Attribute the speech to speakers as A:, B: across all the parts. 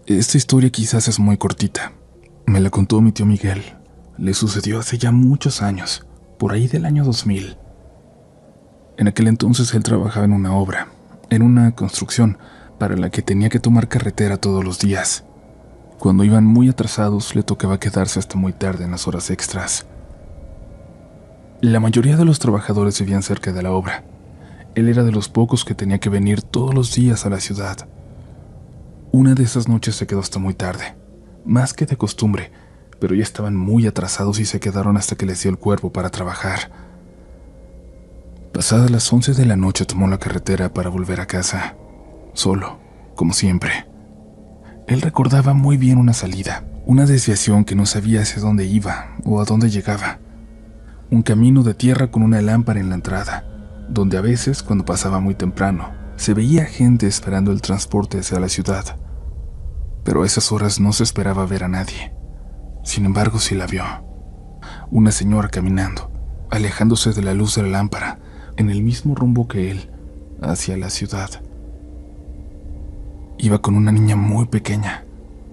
A: Esta historia quizás es muy cortita. Me la contó mi tío Miguel. Le sucedió hace ya muchos años, por ahí del año 2000. En aquel entonces él trabajaba en una obra, en una construcción, para la que tenía que tomar carretera todos los días. Cuando iban muy atrasados, le tocaba quedarse hasta muy tarde en las horas extras. La mayoría de los trabajadores vivían cerca de la obra. Él era de los pocos que tenía que venir todos los días a la ciudad. Una de esas noches se quedó hasta muy tarde, más que de costumbre, pero ya estaban muy atrasados y se quedaron hasta que les dio el cuerpo para trabajar. Pasadas las 11 de la noche tomó la carretera para volver a casa, solo, como siempre. Él recordaba muy bien una salida, una desviación que no sabía hacia dónde iba o a dónde llegaba. Un camino de tierra con una lámpara en la entrada, donde a veces, cuando pasaba muy temprano, se veía gente esperando el transporte hacia la ciudad. Pero a esas horas no se esperaba ver a nadie. Sin embargo, sí la vio. Una señora caminando, alejándose de la luz de la lámpara, en el mismo rumbo que él, hacia la ciudad. Iba con una niña muy pequeña,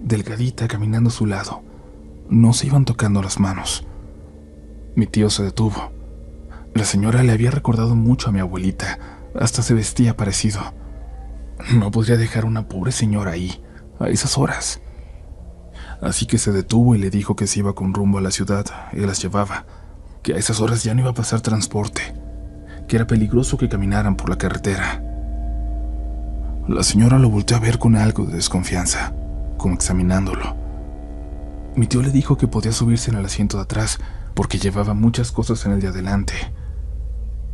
A: delgadita, caminando a su lado. No se iban tocando las manos. Mi tío se detuvo. La señora le había recordado mucho a mi abuelita, hasta se vestía parecido. No podría dejar a una pobre señora ahí, a esas horas. Así que se detuvo y le dijo que se iba con rumbo a la ciudad y las llevaba, que a esas horas ya no iba a pasar transporte, que era peligroso que caminaran por la carretera. La señora lo volteó a ver con algo de desconfianza, como examinándolo. Mi tío le dijo que podía subirse en el asiento de atrás porque llevaba muchas cosas en el de adelante.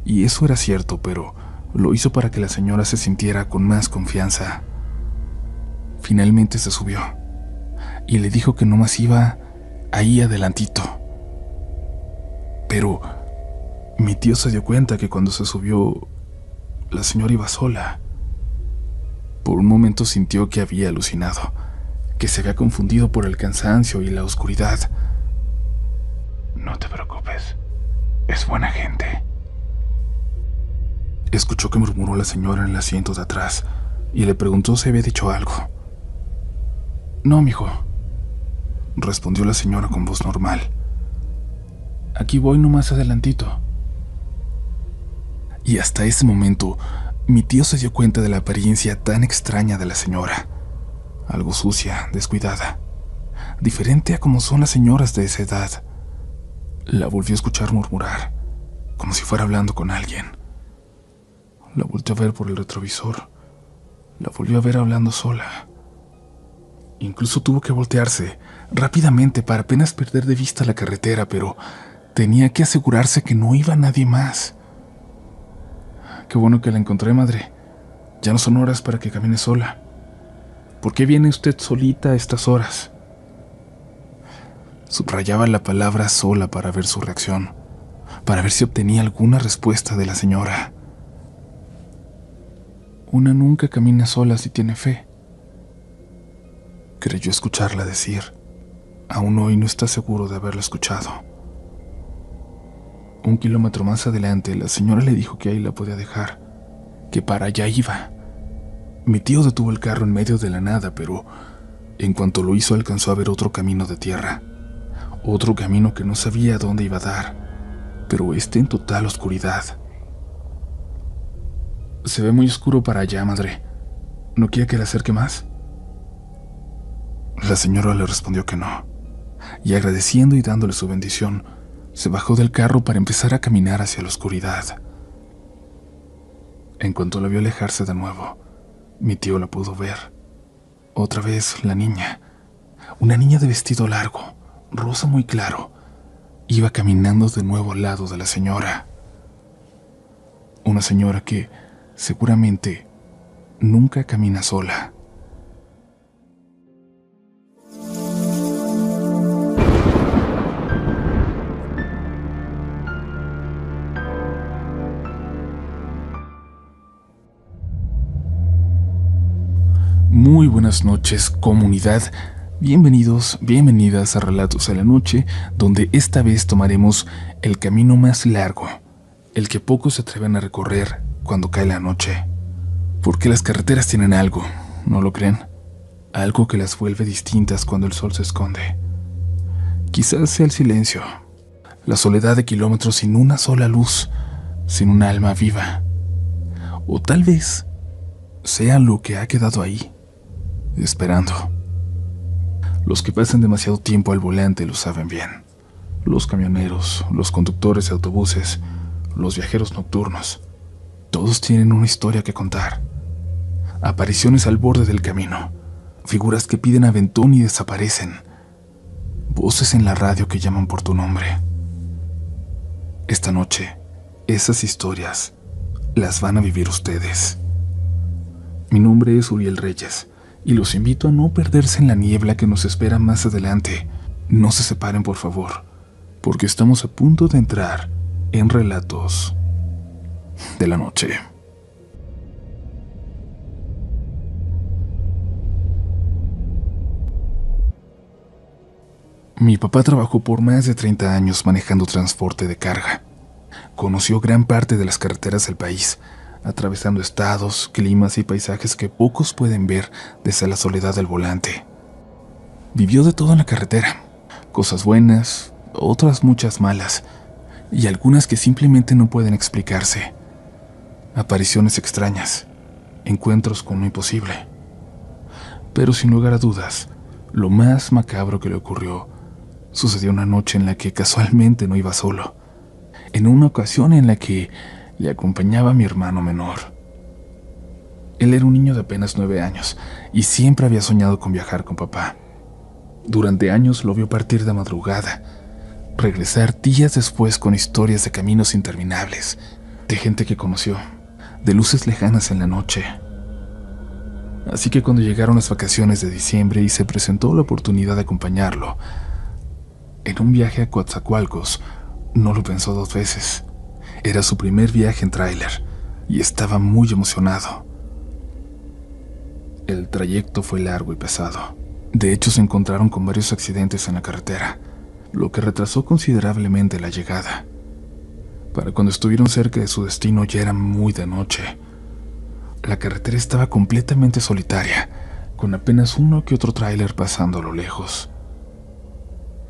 A: Y eso era cierto, pero lo hizo para que la señora se sintiera con más confianza. Finalmente se subió y le dijo que nomás iba ahí adelantito. Pero mi tío se dio cuenta que cuando se subió, la señora iba sola. Por un momento sintió que había alucinado, que se había confundido por el cansancio y la oscuridad.
B: No te preocupes, es buena gente.
A: Escuchó que murmuró la señora en el asiento de atrás y le preguntó si había dicho algo. No, mijo, respondió la señora con voz normal. Aquí voy nomás adelantito. Y hasta ese momento, mi tío se dio cuenta de la apariencia tan extraña de la señora. Algo sucia, descuidada, diferente a como son las señoras de esa edad. La volvió a escuchar murmurar, como si fuera hablando con alguien. La volteó a ver por el retrovisor. La volvió a ver hablando sola. Incluso tuvo que voltearse rápidamente para apenas perder de vista la carretera, pero tenía que asegurarse que no iba nadie más. Qué bueno que la encontré, madre. Ya no son horas para que camine sola. ¿Por qué viene usted solita a estas horas? Subrayaba la palabra sola para ver su reacción, para ver si obtenía alguna respuesta de la señora. Una nunca camina sola si tiene fe, creyó escucharla decir. Aún hoy no está seguro de haberla escuchado. 1 kilómetro más adelante, la señora le dijo que ahí la podía dejar, que para allá iba. Mi tío detuvo el carro en medio de la nada, pero en cuanto lo hizo alcanzó a ver otro camino de tierra, otro camino que no sabía a dónde iba a dar, pero en total oscuridad. Se ve muy oscuro para allá, madre. ¿No quiere que le acerque más? La señora le respondió que no, y agradeciendo y dándole su bendición, se bajó del carro para empezar a caminar hacia la oscuridad. En cuanto la vio alejarse de nuevo, mi tío la pudo ver. Otra vez la niña, una niña de vestido largo, rosa muy claro, iba caminando de nuevo al lado de la señora. Una señora que seguramente nunca camina sola. Muy buenas noches, comunidad. Bienvenidos, bienvenidas a Relatos a la Noche, donde esta vez tomaremos el camino más largo, el que pocos se atreven a recorrer cuando cae la noche. Porque las carreteras tienen algo, ¿no lo creen? algo que las vuelve distintas cuando el sol se esconde. Quizás sea el silencio, la soledad de kilómetros sin una sola luz, sin un alma viva. O tal vez sea lo que ha quedado ahí, esperando. Los que pasan demasiado tiempo al volante lo saben bien. Los camioneros, los conductores de autobuses, los viajeros nocturnos, todos tienen una historia que contar. Apariciones al borde del camino, figuras que piden aventón y desaparecen, voces en la radio que llaman por tu nombre. Esta noche, esas historias las van a vivir ustedes. Mi nombre es Uriel Reyes y los invito a no perderse en la niebla que nos espera más adelante. No se separen, por favor, porque estamos a punto de entrar en Relatos de la Noche. Mi papá trabajó por más de 30 años manejando transporte de carga. Conoció gran parte de las carreteras del país, atravesando estados, climas y paisajes que pocos pueden ver desde la soledad del volante. Vivió de todo en la carretera, cosas buenas, otras muchas malas, y algunas que simplemente no pueden explicarse. Apariciones extrañas, encuentros con lo imposible. Pero sin lugar a dudas, lo más macabro que le ocurrió sucedió una noche en la que casualmente no iba solo, en una ocasión en la que le acompañaba a mi hermano menor. Él era un niño de apenas 9 años y siempre había soñado con viajar con papá. Durante años lo vio partir de madrugada, regresar días después con historias de caminos interminables, de gente que conoció, de luces lejanas en la noche. Así que cuando llegaron las vacaciones de diciembre y se presentó la oportunidad de acompañarlo en un viaje a Coatzacoalcos, no lo pensó 2 veces. Era su primer viaje en tráiler y estaba muy emocionado. El trayecto fue largo y pesado. De hecho, se encontraron con varios accidentes en la carretera, lo que retrasó considerablemente la llegada. Para cuando estuvieron cerca de su destino ya era muy de noche. La carretera estaba completamente solitaria, con apenas uno que otro tráiler pasando a lo lejos.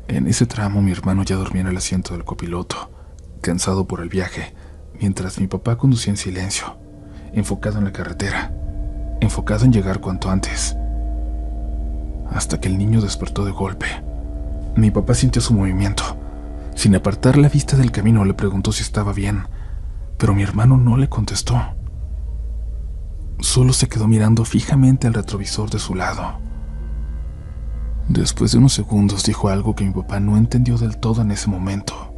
A: En ese tramo mi hermano ya dormía en el asiento del copiloto, cansado por el viaje, mientras mi papá conducía en silencio, enfocado en la carretera, enfocado en llegar cuanto antes. Hasta que el niño despertó de golpe. Mi papá sintió su movimiento. Sin apartar la vista del camino le preguntó si estaba bien, pero mi hermano no le contestó. Solo se quedó mirando fijamente al retrovisor de su lado. Después de unos segundos dijo algo que mi papá no entendió del todo en ese momento.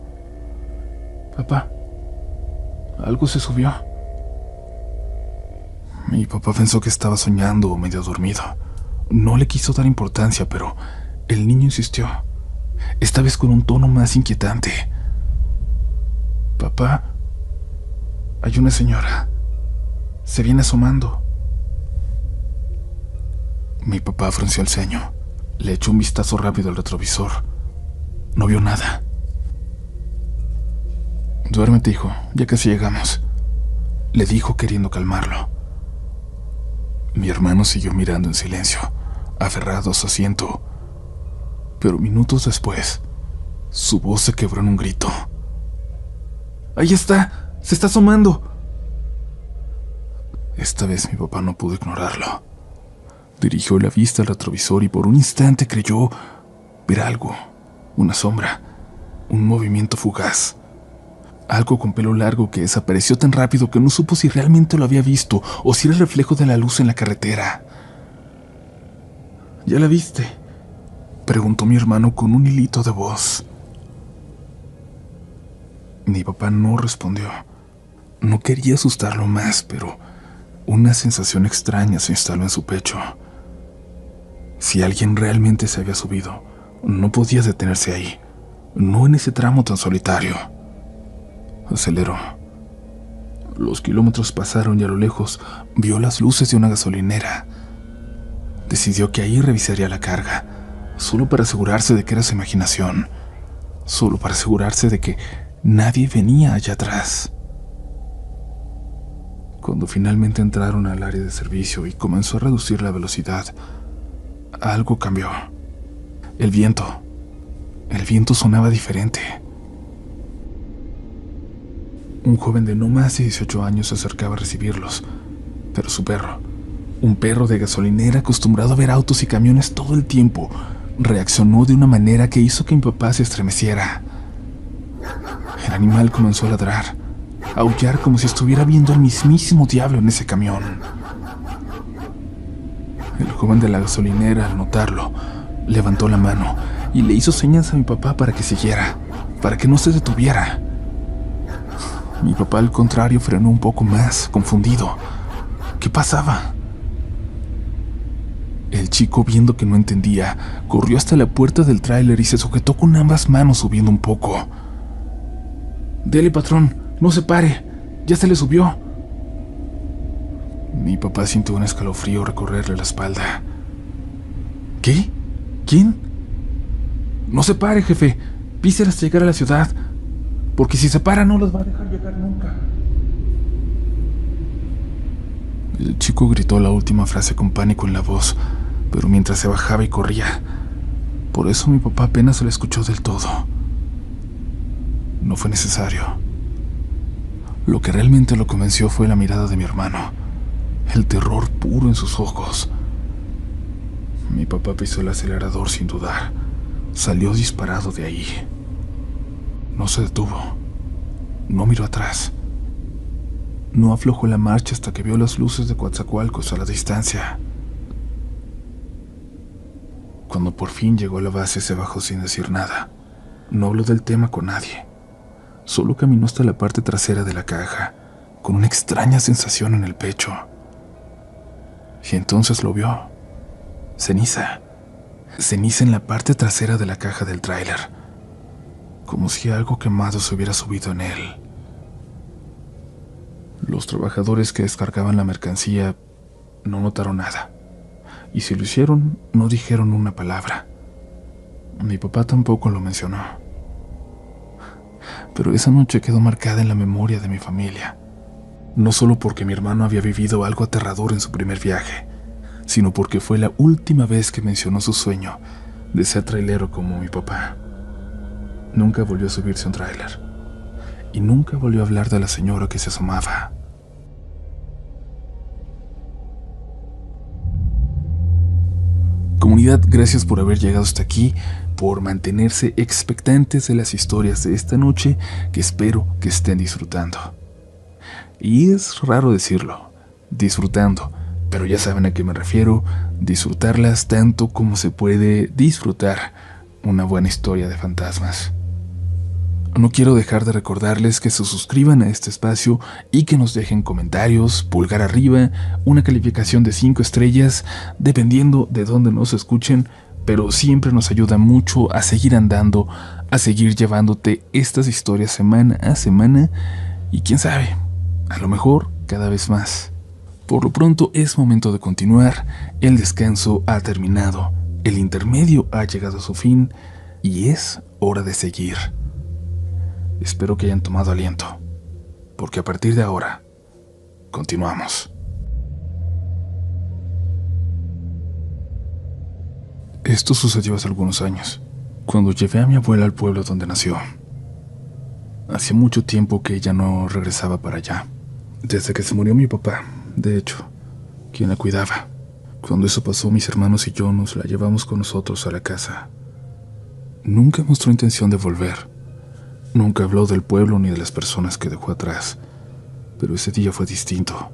A: «Papá, algo se subió». Mi papá pensó que estaba soñando o medio dormido. No le quiso dar importancia, pero el niño insistió, esta vez con un tono más inquietante. «Papá, hay una señora. Se viene asomando». Mi papá frunció el ceño. Le echó un vistazo rápido al retrovisor. No vio nada. «Duérmete, hijo, ya casi llegamos», le dijo queriendo calmarlo. Mi hermano siguió mirando en silencio, aferrado a su asiento. Pero minutos después, su voz se quebró en un grito. «¡Ahí está! ¡Se está asomando!». Esta vez mi papá no pudo ignorarlo. Dirigió la vista al retrovisor y por un instante creyó ver algo, una sombra, un movimiento fugaz. Algo con pelo largo que desapareció tan rápido que no supo si realmente lo había visto o si era el reflejo de la luz en la carretera. «¿Ya la viste?», preguntó mi hermano con un hilito de voz. Mi papá no respondió. No quería asustarlo más, pero una sensación extraña se instaló en su pecho. Si alguien realmente se había subido, no podía detenerse ahí, no en ese tramo tan solitario. Aceleró. Los kilómetros pasaron y a lo lejos vio las luces de una gasolinera. Decidió que ahí revisaría la carga, solo para asegurarse de que era su imaginación, solo para asegurarse de que nadie venía allá atrás. Cuando finalmente entraron al área de servicio y comenzó a reducir la velocidad, algo cambió. El viento sonaba diferente. Un joven de no más de 18 años se acercaba a recibirlos, pero su perro, un perro de gasolinera acostumbrado a ver autos y camiones todo el tiempo, reaccionó de una manera que hizo que mi papá se estremeciera. El animal comenzó a ladrar, a aullar como si estuviera viendo al mismísimo diablo en ese camión. El joven de la gasolinera, al notarlo, levantó la mano y le hizo señas a mi papá para que siguiera, para que no se detuviera. Mi papá, al contrario, frenó un poco más, confundido. ¿Qué pasaba? El chico, viendo que no entendía, corrió hasta la puerta del tráiler y se sujetó con ambas manos subiendo un poco. «Dele, patrón, no se pare, ya se le subió». Mi papá sintió un escalofrío recorrerle la espalda. ¿Qué? ¿Quién? «No se pare, jefe, písele hasta llegar a la ciudad, porque si se para no los va a dejar llegar nunca». El chico gritó la última frase con pánico en la voz, pero mientras se bajaba y corría. Por eso mi papá apenas se lo escuchó del todo. No fue necesario. Lo que realmente lo convenció fue la mirada de mi hermano, el terror puro en sus ojos. Mi papá pisó el acelerador sin dudar. Salió disparado de ahí. No se detuvo. No miró atrás. No aflojó la marcha hasta que vio las luces de Coatzacoalcos a la distancia. Cuando por fin llegó a la base, se bajó sin decir nada. No habló del tema con nadie. Solo caminó hasta la parte trasera de la caja, con una extraña sensación en el pecho. Y entonces lo vio. Ceniza. Ceniza en la parte trasera de la caja del tráiler. Como si algo quemado se hubiera subido en él. Los trabajadores que descargaban la mercancía no notaron nada. Y si lo hicieron, no dijeron una palabra. Mi papá tampoco lo mencionó. Pero esa noche quedó marcada en la memoria de mi familia. No solo porque mi hermano había vivido algo aterrador en su primer viaje, sino porque fue la última vez que mencionó su sueño de ser trailero como mi papá. Nunca volvió a subirse a un tráiler. Y nunca volvió a hablar de la señora que se asomaba. Comunidad, gracias por haber llegado hasta aquí, por mantenerse expectantes de las historias de esta noche, que espero que estén disfrutando. Y es raro decirlo, disfrutando, pero ya saben a qué me refiero, disfrutarlas tanto como se puede disfrutar una buena historia de fantasmas. No quiero dejar de recordarles que se suscriban a este espacio y que nos dejen comentarios, pulgar arriba, una calificación de 5 estrellas, dependiendo de dónde nos escuchen, pero siempre nos ayuda mucho a seguir andando, a seguir llevándote estas historias semana a semana y quién sabe, a lo mejor cada vez más. Por lo pronto es momento de continuar, el descanso ha terminado, el intermedio ha llegado a su fin y es hora de seguir. Espero que hayan tomado aliento, porque a partir de ahora, continuamos. Esto sucedió hace algunos años, cuando llevé a mi abuela al pueblo donde nació. Hacía mucho tiempo que ella no regresaba para allá, desde que se murió mi papá, de hecho, quien la cuidaba. Cuando eso pasó, mis hermanos y yo nos la llevamos con nosotros a la casa. Nunca mostró intención de volver. Nunca habló del pueblo ni de las personas que dejó atrás, pero ese día fue distinto.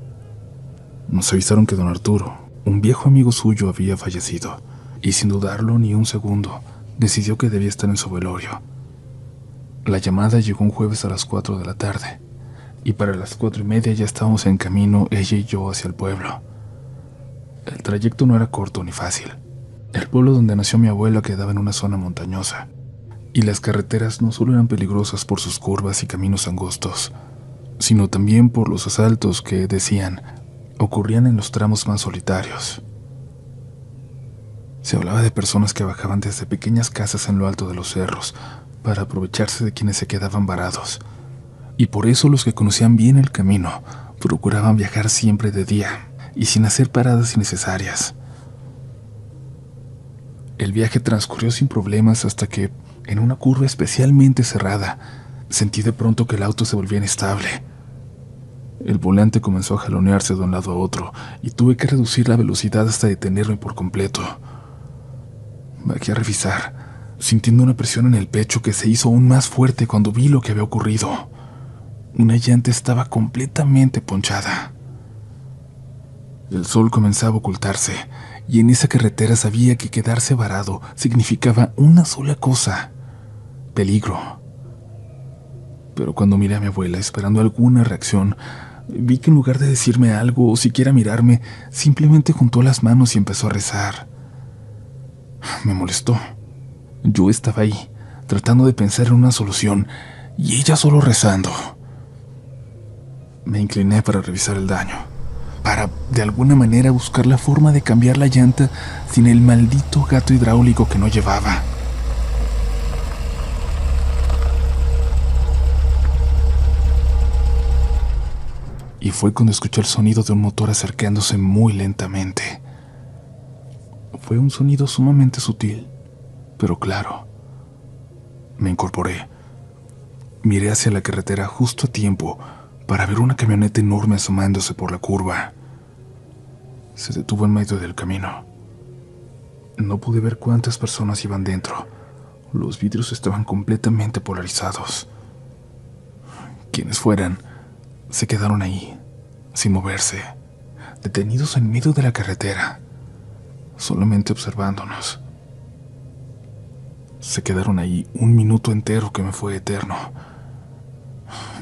A: Nos avisaron que don Arturo, un viejo amigo suyo, había fallecido, y sin dudarlo ni un segundo, decidió que debía estar en su velorio. La llamada llegó un jueves a las 4 de la tarde, y para las 4:30 ya estábamos en camino, ella y yo, hacia el pueblo. El trayecto no era corto ni fácil. El pueblo donde nació mi abuela quedaba en una zona montañosa, y las carreteras no solo eran peligrosas por sus curvas y caminos angostos, sino también por los asaltos que, decían, ocurrían en los tramos más solitarios. Se hablaba de personas que bajaban desde pequeñas casas en lo alto de los cerros para aprovecharse de quienes se quedaban varados, y por eso los que conocían bien el camino procuraban viajar siempre de día y sin hacer paradas innecesarias. El viaje transcurrió sin problemas hasta que, en una curva especialmente cerrada, sentí de pronto que el auto se volvía inestable. El volante comenzó a jalonearse de un lado a otro y tuve que reducir la velocidad hasta detenerme por completo. Bajé a revisar, sintiendo una presión en el pecho que se hizo aún más fuerte cuando vi lo que había ocurrido. Una llanta estaba completamente ponchada. El sol comenzaba a ocultarse, y en esa carretera sabía que quedarse varado significaba una sola cosa: peligro. Pero cuando miré a mi abuela esperando alguna reacción, vi que en lugar de decirme algo o siquiera mirarme, simplemente juntó las manos y empezó a rezar. Me molestó. Yo estaba ahí, tratando de pensar en una solución, y ella solo rezando. Me incliné para revisar el daño, para de alguna manera buscar la forma de cambiar la llanta sin el maldito gato hidráulico que no llevaba. Y fue cuando escuché el sonido de un motor acercándose muy lentamente. Fue un sonido sumamente sutil, pero claro. Me incorporé. Miré hacia la carretera justo a tiempo para ver una camioneta enorme asomándose por la curva. Se detuvo en medio del camino. No pude ver cuántas personas iban dentro. Los vidrios estaban completamente polarizados. Quienes fueran, se quedaron ahí, sin moverse, detenidos en medio de la carretera, solamente observándonos. Se quedaron ahí un minuto entero que me fue eterno.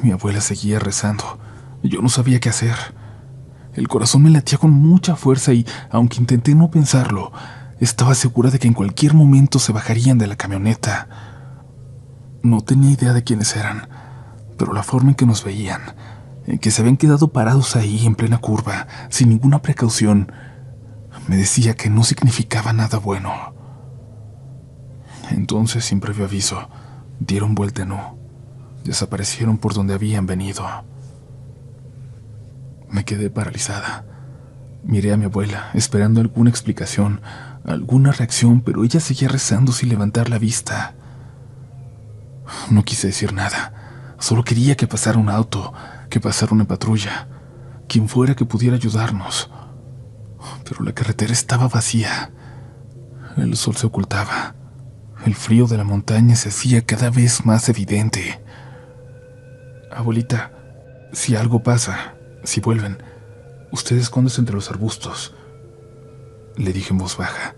A: Mi abuela seguía rezando. Yo no sabía qué hacer. El corazón me latía con mucha fuerza y, aunque intenté no pensarlo, estaba segura de que en cualquier momento se bajarían de la camioneta. No tenía idea de quiénes eran, pero la forma en que nos veían, en que se habían quedado parados ahí en plena curva, sin ninguna precaución, me decía que no significaba nada bueno. Entonces, sin previo aviso, dieron vuelta en U. Desaparecieron por donde habían venido. Me quedé paralizada. Miré a mi abuela, esperando alguna explicación, alguna reacción, pero ella seguía rezando sin levantar la vista. No quise decir nada. Solo quería que pasara un auto, que pasara una patrulla, quien fuera que pudiera ayudarnos. Pero la carretera estaba vacía. El sol se ocultaba. El frío de la montaña se hacía cada vez más evidente. Abuelita, si algo pasa, si vuelven, usted escóndese entre los arbustos, le dije en voz baja,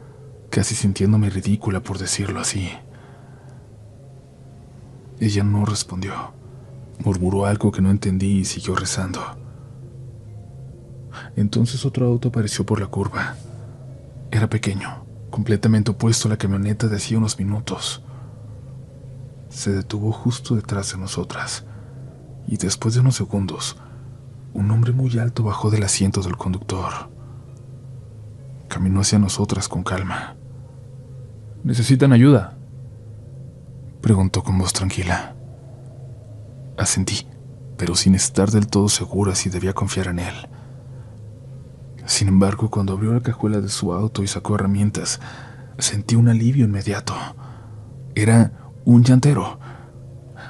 A: casi sintiéndome ridícula por decirlo así. Ella no respondió. Murmuró algo que no entendí y siguió rezando. Entonces otro auto apareció por la curva. Era pequeño, completamente opuesto a la camioneta de hacía unos minutos. Se detuvo justo detrás de nosotras, y después de unos segundos, un hombre muy alto bajó del asiento del conductor. Caminó hacia nosotras con calma. ¿Necesitan ayuda?, preguntó con voz tranquila. Asentí, pero sin estar del todo segura si debía confiar en él. Sin embargo, cuando abrió la cajuela de su auto y sacó herramientas, sentí un alivio inmediato. Era un llantero.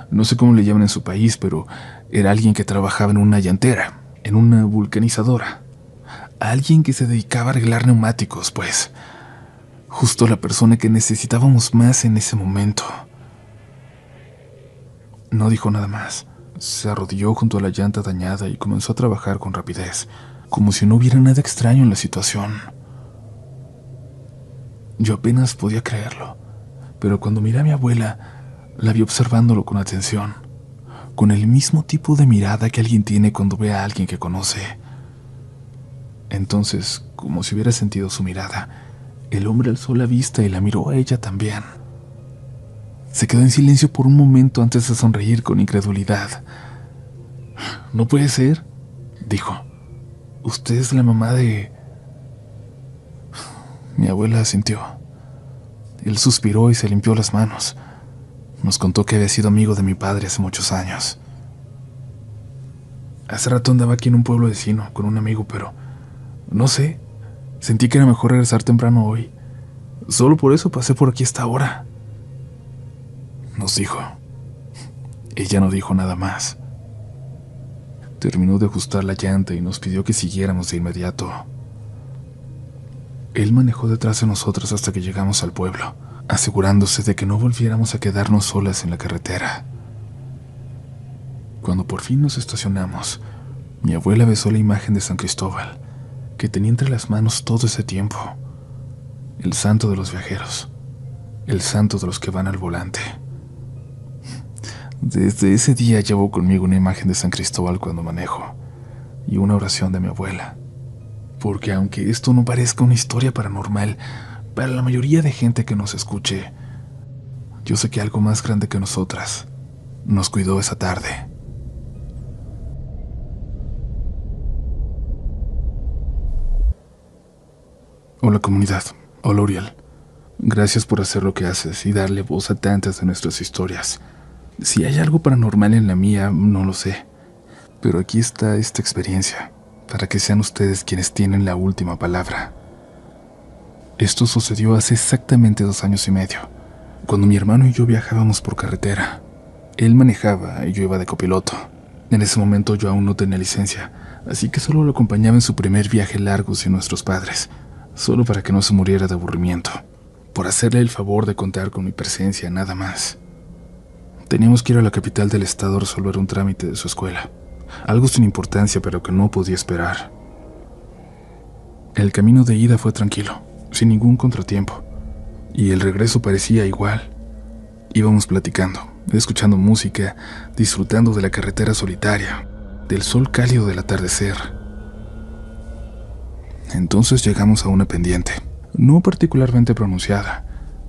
A: No sé cómo le llaman en su país, pero era alguien que trabajaba en una llantera, en una vulcanizadora. Alguien que se dedicaba a arreglar neumáticos, pues. Justo la persona que necesitábamos más en ese momento. No dijo nada más. Se arrodilló junto a la llanta dañada y comenzó a trabajar con rapidez, como si no hubiera nada extraño en la situación. Yo apenas podía creerlo, pero cuando miré a mi abuela, la vi observándolo con atención, con el mismo tipo de mirada que alguien tiene cuando ve a alguien que conoce. Entonces, como si hubiera sentido su mirada, el hombre alzó la vista y la miró a ella también. Se quedó en silencio por un momento antes de sonreír con incredulidad. «No puede ser», dijo. «Usted es la mamá de...». Mi abuela asintió. Él suspiró y se limpió las manos. Nos contó que había sido amigo de mi padre hace muchos años. Hace rato andaba aquí en un pueblo vecino con un amigo, pero no sé, sentí que era mejor regresar temprano hoy. Solo por eso pasé por aquí hasta ahora, nos dijo. Ella no dijo nada más. Terminó de ajustar la llanta y nos pidió que siguiéramos de inmediato. Él manejó detrás de nosotros hasta que llegamos al pueblo, asegurándose de que no volviéramos a quedarnos solas en la carretera. Cuando por fin nos estacionamos, mi abuela besó la imagen de San Cristóbal, que tenía entre las manos todo ese tiempo. El santo de los viajeros, el santo de los que van al volante. Desde ese día llevo conmigo una imagen de San Cristóbal cuando manejo, y una oración de mi abuela. Porque aunque esto no parezca una historia paranormal, para la mayoría de gente que nos escuche, yo sé que algo más grande que nosotras nos cuidó esa tarde. Hola comunidad, hola Uriel. Gracias por hacer lo que haces y darle voz a tantas de nuestras historias. Si hay algo paranormal en la mía, no lo sé. Pero aquí está esta experiencia, para que sean ustedes quienes tienen la última palabra. Esto sucedió hace exactamente 2 años y medio, cuando mi hermano y yo viajábamos por carretera. Él manejaba y yo iba de copiloto. En ese momento yo aún no tenía licencia, así que solo lo acompañaba en su primer viaje largo sin nuestros padres, solo para que no se muriera de aburrimiento, por hacerle el favor de contar con mi presencia, nada más. Teníamos que ir a la capital del estado a resolver un trámite de su escuela, algo sin importancia pero que no podía esperar. El camino de ida fue tranquilo, sin ningún contratiempo, y el regreso parecía igual. Íbamos platicando, escuchando música, disfrutando de la carretera solitaria, del sol cálido del atardecer. Entonces llegamos a una pendiente, no particularmente pronunciada,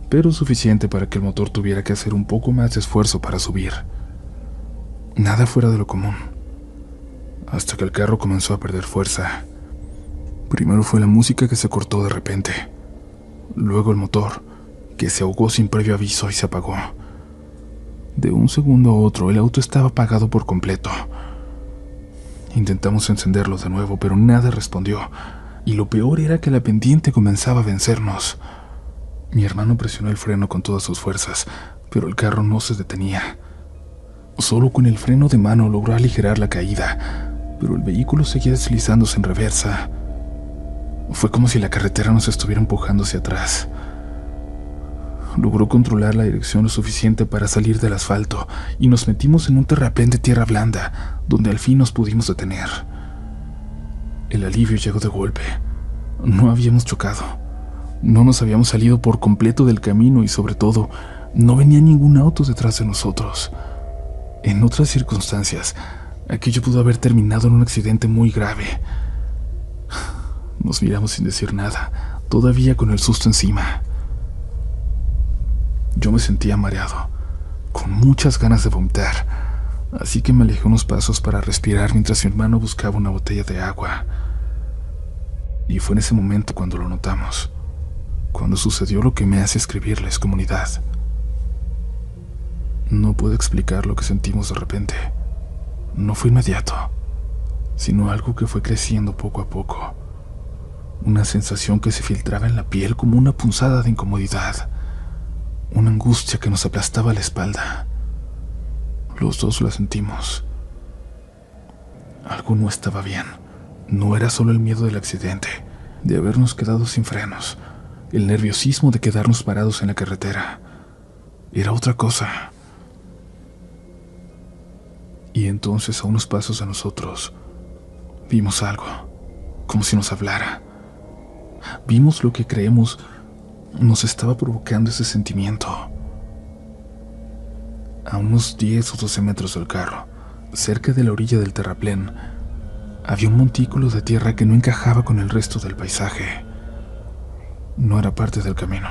A: pero suficiente para que el motor tuviera que hacer un poco más de esfuerzo para subir. Nada fuera de lo común, hasta que el carro comenzó a perder fuerza. Primero fue la música que se cortó de repente, luego el motor, que se ahogó sin previo aviso y se apagó. De un segundo a otro, el auto estaba apagado por completo. Intentamos encenderlo de nuevo, pero nada respondió, y lo peor era que la pendiente comenzaba a vencernos. Mi hermano presionó el freno con todas sus fuerzas, pero el carro no se detenía. Solo con el freno de mano logró aligerar la caída, pero el vehículo seguía deslizándose en reversa. Fue como si la carretera nos estuviera empujando hacia atrás. Logró controlar la dirección lo suficiente para salir del asfalto y nos metimos en un terraplén de tierra blanda, donde al fin nos pudimos detener. El alivio llegó de golpe. No habíamos chocado. No nos habíamos salido por completo del camino y, sobre todo, no venía ningún auto detrás de nosotros. En otras circunstancias, aquello pudo haber terminado en un accidente muy grave. Nos miramos sin decir nada, todavía con el susto encima. Yo me sentía mareado, con muchas ganas de vomitar, así que me alejé unos pasos para respirar mientras mi hermano buscaba una botella de agua. Y fue en ese momento cuando lo notamos, cuando sucedió lo que me hace escribirles, comunidad. No puedo explicar lo que sentimos de repente. No fue inmediato, sino algo que fue creciendo poco a poco. Una sensación que se filtraba en la piel como una punzada de incomodidad. Una angustia que nos aplastaba la espalda. Los dos la sentimos. Algo no estaba bien. No era solo el miedo del accidente, de habernos quedado sin frenos, el nerviosismo de quedarnos parados en la carretera. Era otra cosa. Y entonces, a unos pasos de nosotros, vimos algo, como si nos hablara. Vimos lo que creemos nos estaba provocando ese sentimiento. A unos 10 o 12 metros del carro, cerca de la orilla del terraplén, había un montículo de tierra que no encajaba con el resto del paisaje. No era parte del camino,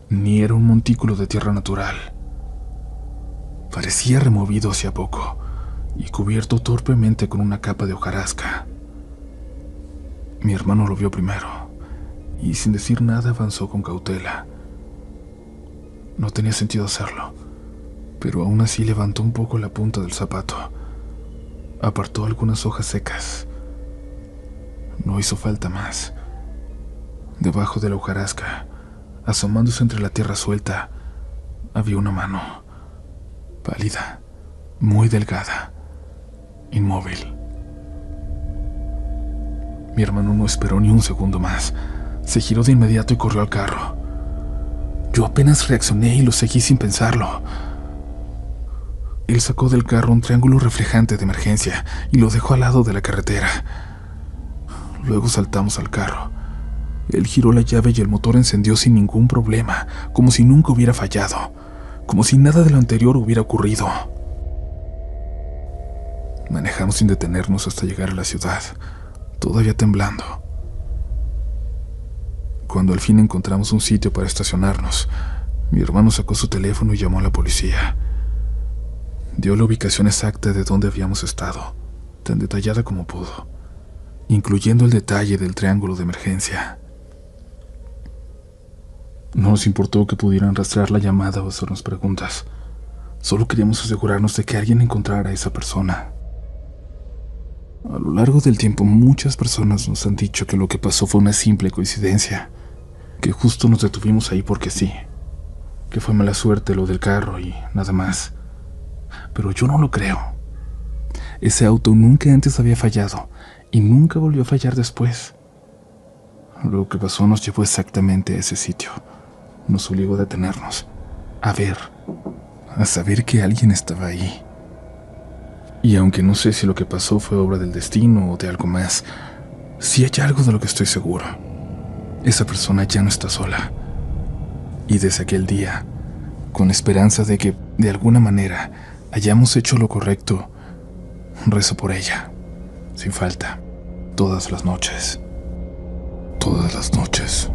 A: ni era un montículo de tierra natural. Parecía removido hacia poco y cubierto torpemente con una capa de hojarasca. Mi hermano lo vio primero y, sin decir nada, avanzó con cautela. No tenía sentido hacerlo, pero aún así levantó un poco la punta del zapato. Apartó algunas hojas secas. No hizo falta más. Debajo de la hojarasca Asomándose entre la tierra suelta, había una mano, pálida, muy delgada, inmóvil. Mi hermano no esperó ni un segundo más. Se giró de inmediato y corrió al carro. Yo apenas reaccioné y lo seguí sin pensarlo. Él sacó del carro un triángulo reflejante de emergencia y lo dejó al lado de la carretera. Luego saltamos al carro. Él giró la llave y el motor encendió sin ningún problema, como si nunca hubiera fallado, como si nada de lo anterior hubiera ocurrido. Manejamos sin detenernos hasta llegar a la ciudad, todavía temblando. Cuando al fin encontramos un sitio para estacionarnos, mi hermano sacó su teléfono y llamó a la policía. Dio la ubicación exacta de dónde habíamos estado, tan detallada como pudo, incluyendo el detalle del triángulo de emergencia. No nos importó que pudieran rastrear la llamada o hacernos preguntas. Solo queríamos asegurarnos de que alguien encontrara a esa persona. A lo largo del tiempo, muchas personas nos han dicho que lo que pasó fue una simple coincidencia, que justo nos detuvimos ahí porque sí, que fue mala suerte lo del carro y nada más. Pero yo no lo creo. Ese auto nunca antes había fallado y nunca volvió a fallar después. Lo que pasó nos llevó exactamente a ese sitio. Nos obligó a detenernos, a ver, a saber que alguien estaba ahí. Y aunque no sé si lo que pasó fue obra del destino o de algo más, sí hay algo de lo que estoy seguro. Esa persona ya no está sola. Y desde aquel día, con la esperanza de que, de alguna manera, hayamos hecho lo correcto, rezo por ella, sin falta, todas las noches. Todas las noches.